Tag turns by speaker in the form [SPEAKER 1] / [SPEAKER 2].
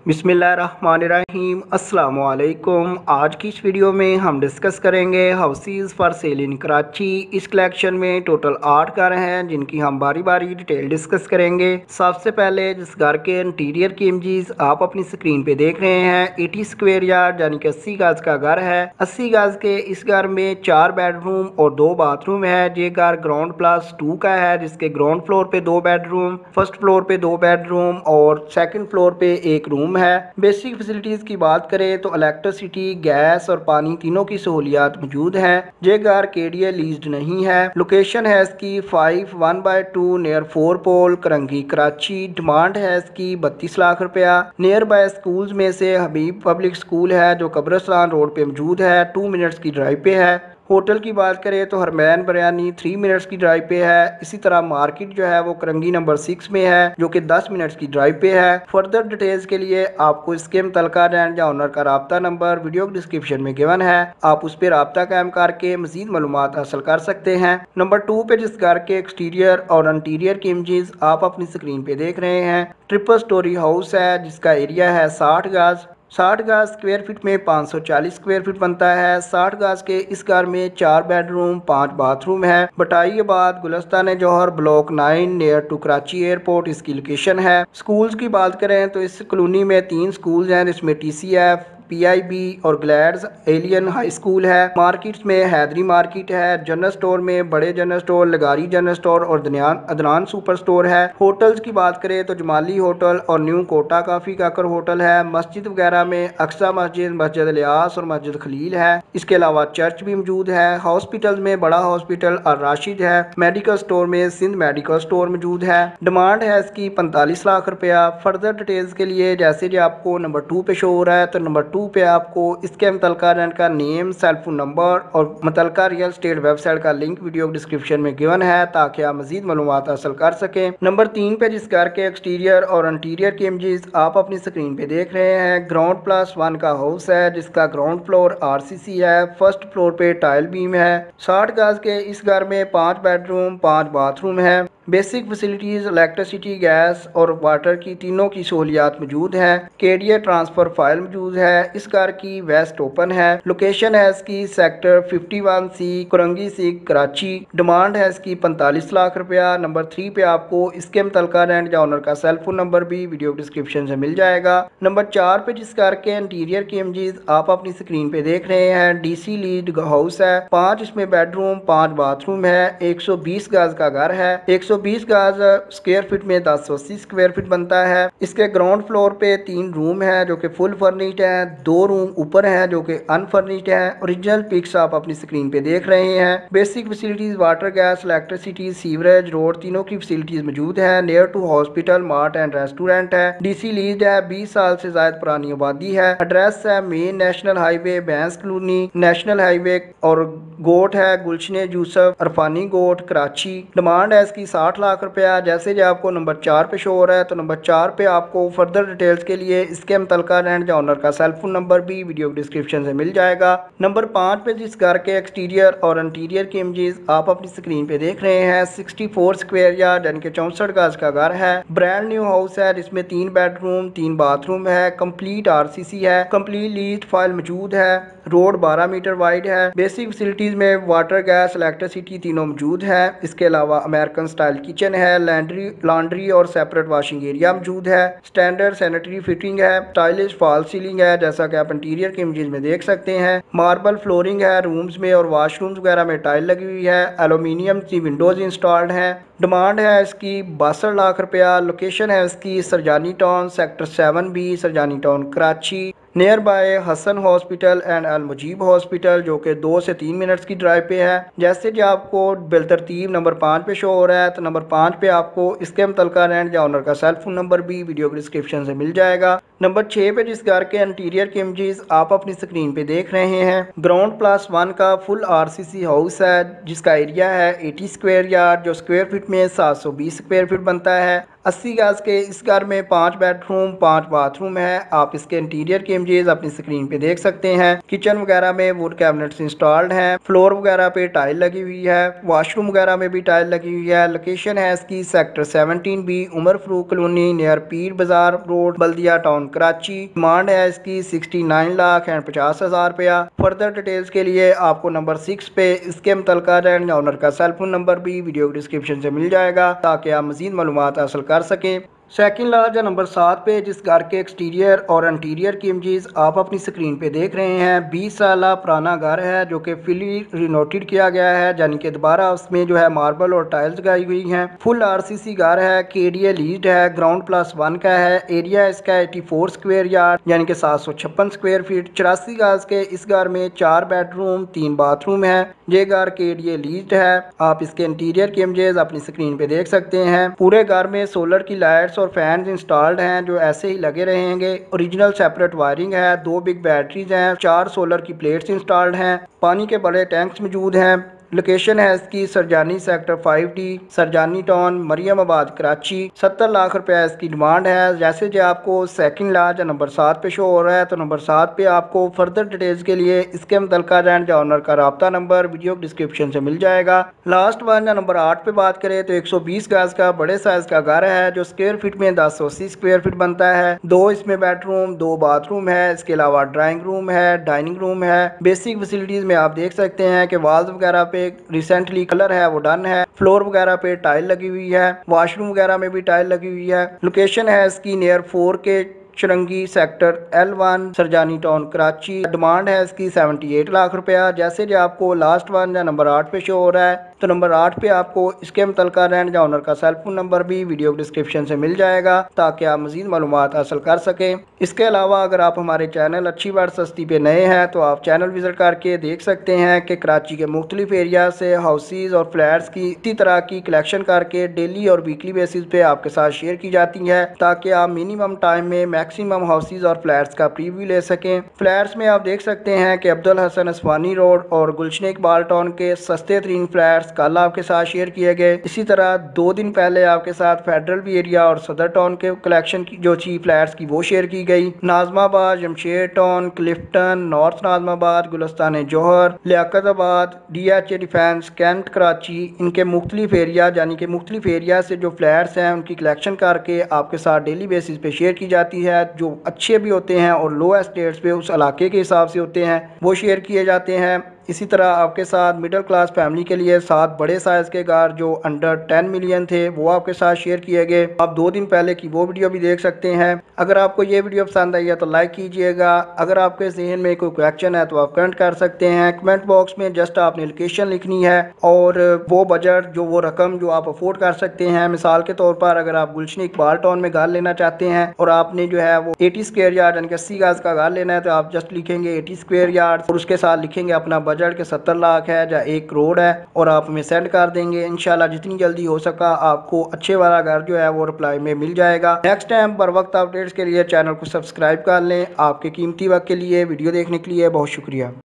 [SPEAKER 1] बिस्मिल्लाहिर्रहमानिर्रहीम अस्सलाम वालेकुम। आज की इस वीडियो में हम डिस्कस करेंगे हाउसेस फॉर सेल इन कराची। इस कलेक्शन में टोटल 8 घर हैं जिनकी हम बारी बारी डिटेल डिस्कस करेंगे। सबसे पहले जिस घर के इंटीरियर की इमेजेस आप अपनी स्क्रीन पे देख रहे हैं 80 स्क्वायर यार्ड यानी कि 80 गज का घर है। 80 गज के इस घर में 4 बेडरूम और 2 बाथरूम है। ये घर ग्राउंड प्लस 2 का है जिसके ग्राउंड फ्लोर पे 2 बेडरूम, फर्स्ट फ्लोर पे 2 बेडरूम और सेकंड फ्लोर पे 1 रूम है। बेसिक फैसिलिटीज की बात करें तो इलेक्ट्रिसिटी, गैस और पानी तीनों की सहूलियात मौजूद हैं। ये घर केडीए लीज्ड नहीं है। लोकेशन है इसकी 5/1/2 नियर 4 पोल करंगी कराची। डिमांड है इसकी 32 लाख रुपया। नियर बाय स्कूल्स में से हबीब पब्लिक स्कूल है जो कब्रिस्तान रोड पे मौजूद है, 2 मिनट्स की ड्राइव पे है। होटल की बात करें तो हरमैन बिरयानी 3 मिनट्स की ड्राइव पे है। इसी तरह मार्केट जो है वो करंगी नंबर 6 में है जो कि 10 मिनट्स की ड्राइव पे है। फर्दर डिटेल्स के लिए आपको इसके मुतलका रेंट या ओनर का राब्ता नंबर वीडियो डिस्क्रिप्शन में गिवन है, आप उस पर राब्ता कायम करके मजीद मालूमात हासिल कर सकते हैं। नंबर 2 पे जिस घर के एक्सटीरियर और इंटीरियर की इमेजेस आप अपनी स्क्रीन पे देख रहे हैं, ट्रिपल स्टोरी हाउस है जिसका एरिया है 60 गज। 60 गज स्क्वायर फीट में 540 स्क्वायर फीट बनता है। 60 गज के इस घर में 4 बेडरूम 5 बाथरूम है। बटाईबाद Gulistan Jauhar block 9 near to Karachi airport इसकी लोकेशन है। स्कूल्स की बात करें तो इस कॉलोनी में 3 स्कूल्स हैं जिसमें TCF, PIB और ग्लैड्स एलियन हाई स्कूल है। मार्केट्स में हैदरी मार्केट है। जनरल स्टोर में बड़े जनरल स्टोर, लगारी जनरल स्टोर और अदनान सुपर स्टोर है। होटल्स की बात करें तो जमाली होटल और न्यू कोटा काफी काकर होटल है। मस्जिद वगैरह में अक्सा मस्जिद, मस्जिद लियास और मस्जिद खलील है। इसके अलावा चर्च भी मौजूद है। हॉस्पिटल में बड़ा हॉस्पिटल और राशिद है। मेडिकल स्टोर में सिंध मेडिकल स्टोर मौजूद है। डिमांड है इसकी 45 लाख रुपया। फर्दर डिटेल्स के लिए जैसे जो आपको नंबर 2 पे शो हो रहा है तो नंबर 2 पे आपको इसके मुतलका रेंट का नेम, सेलफोन नंबर और मुतलका रियल स्टेट वेबसाइट का लिंक वीडियो डिस्क्रिप्शन में गिवन है ताकि आप मजीद मालूमात हासिल कर सकें। नंबर 3 पे जिस घर के एक्सटीरियर और इंटीरियर की इमेजेस आप अपनी स्क्रीन पे देख रहे हैं, ग्राउंड प्लस 1 का हाउस है जिसका ग्राउंड फ्लोर RCC है। फर्स्ट फ्लोर पे टाइल बीम है। 60 गज के इस घर में 5 बेडरूम 5 बाथरूम है। बेसिक फैसिलिटीज इलेक्ट्रिसिटी, गैस और वाटर की तीनों की सहूलियात मौजूद है। केडीए ट्रांसफर फाइल मौजूद है। इस कार की वेस्ट ओपन है। लोकेशन है इसकी सेक्टर 51C करंगी सी कराची। डिमांड है इसकी 45 लाख रुपया। नंबर 3 पे आपको इसके मुतलका रेंट या ओनर का सेलफोन नंबर भी वीडियो डिस्क्रिप्शन से मिल जाएगा। नंबर 4 पे जिस कार के इंटीरियर की इमेजेस आप अपनी स्क्रीन पे देख रहे हैं, DC लीड हाउस है। 5 इसमें बेडरूम 5 बाथरूम है। 120 गज का घर है। 120 गज स्क्वायर फीट में 1080 स्क्वायर फीट बनता है। इसके ग्राउंड फ्लोर पे 3 रूम है जो कि फुल फर्निश्ड है। 2 रूम ऊपर है जो कि अनफर्निश्ड है। ओरिजिनल पिक्स आप अपनी स्क्रीन पे देख रहे हैं। Basic facilities water, gas, electricity, sewerage, road तीनों की फैसिलिटीज मौजूद है। Near to hospital, mart and restaurant है। DC लीज है। 20 साल से ज्यादा पुरानी आबादी है। एड्रेस है main national highway Bains colony, national highway और गोट है गुलशन यूसुफ अरफानी गोट कराची। डिमांड है इसकी 60 लाख रुपया। जैसे जो आपको नंबर 4 पे शो हो रहा है तो नंबर 4 पे आपको फर्दर डिटेल्स के लिए इसके मुतलका रेंट या ओनर का सेलफोन नंबर भी वीडियो डिस्क्रिप्शन से मिल जाएगा। नंबर 5 पे जिस घर के एक्सटीरियर और इंटीरियर की इमेजेस आप अपनी स्क्रीन पे देख रहे हैं, 64 स्क्वायर यार्ड यानी कि 64 गज का घर है। ब्रांड न्यू हाउस है जिसमें 3 बेडरूम 3 बाथरूम है। कंप्लीट RCC है। कंप्लीट लीज फाइल मौजूद है। रोड 12 मीटर वाइड है। बेसिक फैसिलिटीज में वाटर, गैस, इलेक्ट्रिसिटी तीनों मौजूद है। इसके अलावा अमेरिकन स्टाइल किचन है। लॉन्ड्री और सेपरेट वॉशिंग एरिया मौजूद है। स्टैंडर्ड सैनिटरी फिटिंग है। स्टाइलिश फॉल सीलिंग है जैसा कि आप इंटीरियर के इमेजेस में देख सकते हैं। मार्बल फ्लोरिंग है रूम्स में और वॉशरूम्स वगैरह में टाइल लगी हुई है। एल्यूमिनियम की विंडोज इंस्टॉल्ड है। डिमांड है इसकी 62 लाख रुपया। लोकेशन है इसकी Surjani town sector 7B Surjani town Karachi. Nearby Hasan hospital and Al Mujeeb hospital जो कि 2 से 3 मिनट्स की ड्राइव पे है। जैसे कि आपको बिलतरतीब नंबर 5 पे शो हो रहा है तो नंबर 5 पे आपको इसके मुतलका रेंट या ओनर का सेलफोन नंबर भी वीडियो डिस्क्रिप्शन से मिल जाएगा। नंबर 6 पे जिस घर के इंटीरियर के इमेजेस आप अपनी स्क्रीन पे देख रहे हैं, ग्राउंड प्लस 1 का फुल RCC हाउस है जिसका एरिया है 80 स्क्वायर यार्ड जो स्क्वायर फीट में 720 स्क्वायर फीट बनता है। 80 गज के इस घर में 5 बेडरूम 5 बाथरूम है। आप इसके इंटीरियर के इमेजेस अपनी स्क्रीन पे देख सकते हैं। किचन वगैरह में वुड कैबिनेट्स इंस्टॉल्ड हैं। फ्लोर वगैरह पे टाइल लगी हुई है। वॉशरूम वगैरह में भी टाइल लगी हुई है। लोकेशन है इसकी sector 17B Umar Farooq colony near Pir Bazaar road Baldia town Karachi. Demand है इसकी 69,50,000 रुपया। फर्दर डिटेल्स के लिए आपको नंबर 6 पे इसके मुतल्लिका लैंड ओनर का सेल फोन नंबर भी वीडियो डिस्क्रिप्शन से मिल जाएगा ताकि आप मज़ीद मालूमात हासिल कर सकें। सेकंड लार्ज या नंबर 7 पे जिस घर के एक्सटीरियर और इंटीरियर की इमेजेस आप अपनी स्क्रीन पे देख रहे हैं, 20 साल पुराना घर है जो कि फुली रिनोवेटेड किया गया है, यानी कि दोबारा उसमें जो है मार्बल और टाइल्स लगाई हुई हैं। फुल आरसीसी घर है, केडीए लीज्ड है, ग्राउंड +1 का है। एरिया इसका 84 स्क्वायर यार्ड यानी कि 756 स्क्वायर फीट। 84 गज के इस घर में 4 बेडरूम 3 बाथरूम है। ये घर केडीए लीज्ड है। आप इसके इंटीरियर की इमेजेस अपनी स्क्रीन पे देख सकते हैं। पूरे घर में सोलर की लाइट्स और फैंस इंस्टॉल्ड हैं जो ऐसे ही लगे रहेंगे। ओरिजिनल सेपरेट वायरिंग है, 2 बिग बैटरीज हैं, 4 सोलर की प्लेट्स इंस्टॉल्ड हैं। पानी के बड़े टैंक्स मौजूद हैं। लोकेशन है इसकी Surjani sector 5D, Surjani town, Mariamabad, Karachi. 70 lakh रुपया इसकी डिमांड है। जैसे जो आपको सेकंड लार्ज नंबर 7 पे शो हो रहा है, तो नंबर 7 पे आपको फर्दर डिटेल्स के लिए इसके मुतल्लिका लैंड ओनर का राब्ता नंबर वीडियो डिस्क्रिप्शन से मिल जाएगा। लास्ट वन या नंबर 8 पे बात करें तो 120 गज का बड़े साइज का घर है जो स्क्वायर फीट में 1080 स्क्वायर फीट बनता है। 2 इसमें बेडरूम 2 बाथरूम है। इसके अलावा ड्राइंग रूम है, डाइनिंग रूम है। बेसिक फैसिलिटीज में आप देख सकते हैं कि वाल्स वगैरह पे रिसेंटली कलर है वो डन है। फ्लोर वगैरह पे टाइल लगी हुई है। वॉशरूम वगैरह में भी टाइल लगी हुई है। लोकेशन है इसकी नियर 4 के Chowrangi sector L1, Sarjani town, Karachi. Demand है इसकी 78 लाख रुपया। जैसे जो आपको लास्ट वन या नंबर 8 पे शो हो रहा है, तो नंबर 8 पे आपको इसके मुतल्लिका लैंड या ओनर का सेल फोन नंबर भी वीडियो डिस्क्रिप्शन से मिल जाएगा ताकि आप मजीद मालूमात हासिल कर सकें। इसके अलावा अगर आप हमारे चैनल अच्छी बात सस्ती पे नए हैं तो आप चैनल विजिट करके देख सकते हैं कि कराची के मुख्तलिफ एरिया से हाउसेज और फ्लैट्स की इसी तरह की कलेक्शन करके डेली और वीकली बेसिस पे आपके साथ शेयर की जाती है ताकि आप मिनिमम टाइम में मैक्सिमम हाउसेज और फ्लैट्स का प्रीव्यू ले सकें। फ्लैट्स में आप देख सकते हैं कि अब्दुल हसन अस्वानी रोड और गुलशन इकबाल टाउन के सस्ते तरीन फ्लैट्स कल आपके साथ शेयर किए गए। इसी तरह 2 दिन पहले आपके साथ फेडरल भी एरिया और सदर टाउन के कलेक्शन की जो थी फ्लैट्स की वो शेयर की गई। Nazimabad, Jamshed town, Clifton, north Nazimabad, Gulistan Jauhar, Liaquatabad, DHA defence, cantt, Karachi, इनके मुख्तलिफ एरिया यानी कि मुख्तलिफ एरिया से जो फ्लैट्स हैं उनकी कलेक्शन करके आपके साथ डेली बेसिस पे शेयर की जाती है। जो अच्छे भी होते हैं और लो एस्टेट्स पे उस इलाके के हिसाब से होते हैं वो शेयर किए जाते हैं। इसी तरह आपके साथ मिडिल क्लास फैमिली के लिए 7 बड़े साइज के घर जो अंडर 10 मिलियन थे वो आपके साथ शेयर किए गए। आप 2 दिन पहले की वो वीडियो भी देख सकते हैं। अगर आपको ये वीडियो पसंद आई है तो लाइक कीजिएगा। अगर आपके जहन में कोई क्वेश्चन है तो आप कमेंट कर सकते हैं। कमेंट बॉक्स में जस्ट आपने लोकेशन लिखनी है और वो बजट जो वो रकम जो आप अफोर्ड कर सकते हैं। मिसाल के तौर पर अगर आप गुलशन इकबाल टाउन में घर लेना चाहते हैं और आपने जो है वो 80 स्क्वायर यार्ड यानी कि 80 गज का घर लेना है तो आप जस्ट लिखेंगे 80 स्क्वायर यार्ड और उसके साथ लिखेंगे अपना बजट के 70 लाख है या 1 करोड़ है और आप हमें सेंड कर देंगे। इंशाल्लाह जितनी जल्दी हो सका आपको अच्छे वाला घर जो है वो रिप्लाई में मिल जाएगा। नेक्स्ट टाइम बर वक्त अपडेट्स के लिए चैनल को सब्सक्राइब कर लें। आपके कीमती वक्त के लिए वीडियो देखने के लिए बहुत शुक्रिया।